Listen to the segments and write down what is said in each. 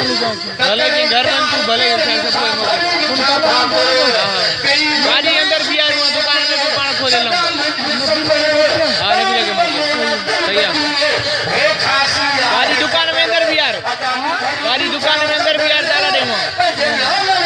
लेकिन घर में तू भले गाड़ी अंदर भी यार दुकान में दुकान खोले लो गाड़ी दुकान में अंदर भी यार ताला देंगे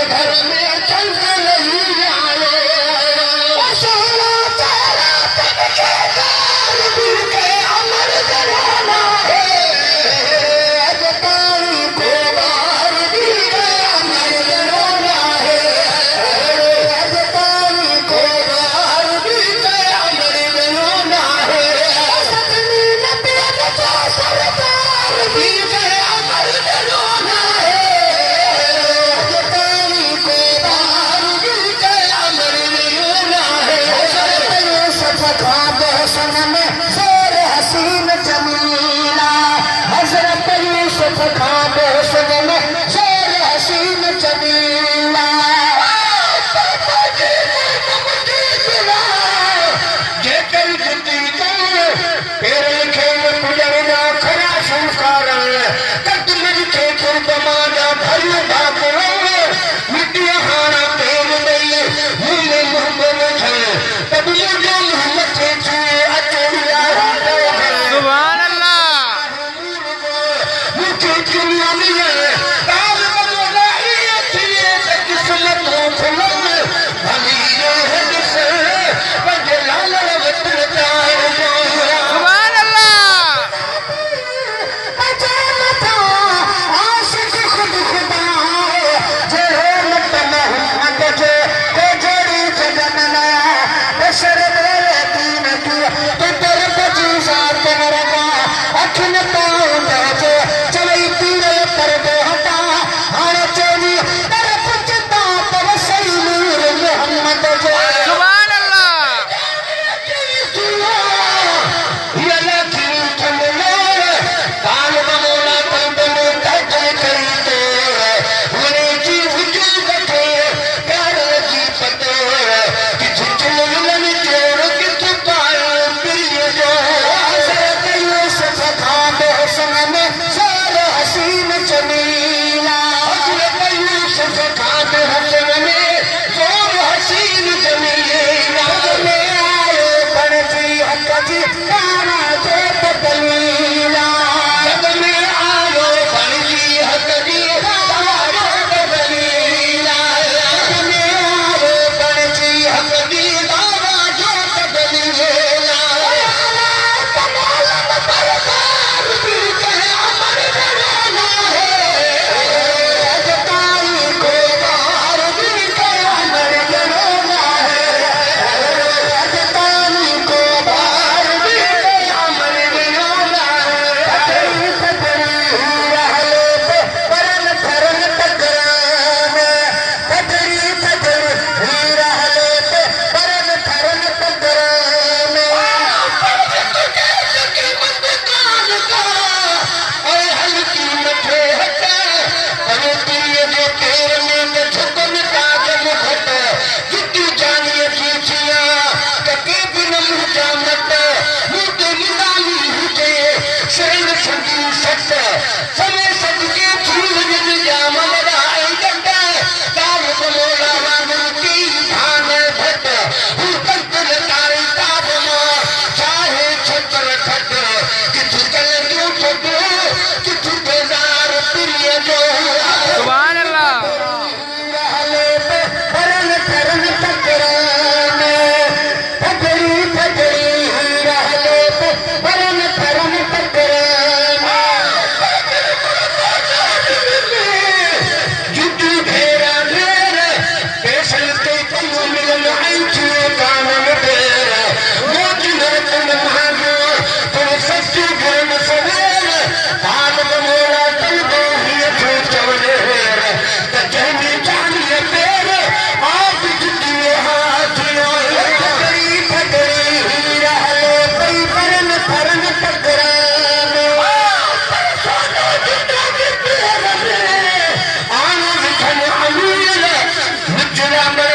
घर में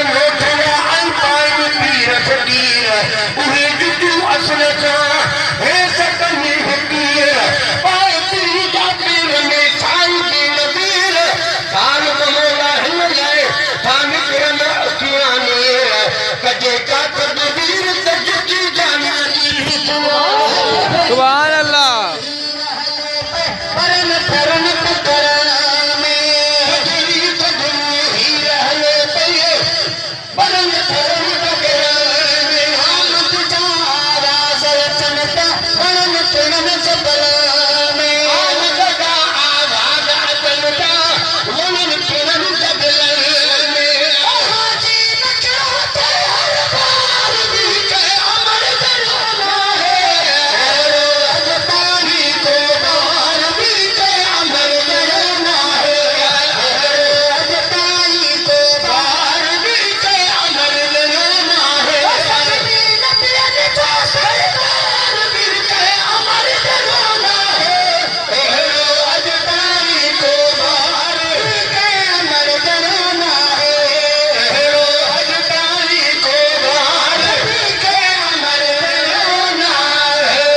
मोठया पाइन पीर फकीर उहे जुटू असल सां हे सकनी फकीर पाए पीर जा पीर में साईं जी नबीर कान ममोला हिन लाए थान किरन अखियां नेर कजे का तदबीर त जुटी जाना दी सुभान अल्लाह परन परन करन में तेरी तदबीर ही रहले पये परन परन करन में हम तुझारा सचनता परन परन सबल में हम सदा आवाज अचनता परन परन सबल में हाजी नचते हर बार भी के अमर करना है और पानी को बाहर भी के अमर करना है और पानी को बाहर भी के अमर करना है सभी नबियन को सरकार भी के अमर करना है और पानी को बाहर भी के अमर करना है और पानी को बाहर भी के अमर करना है।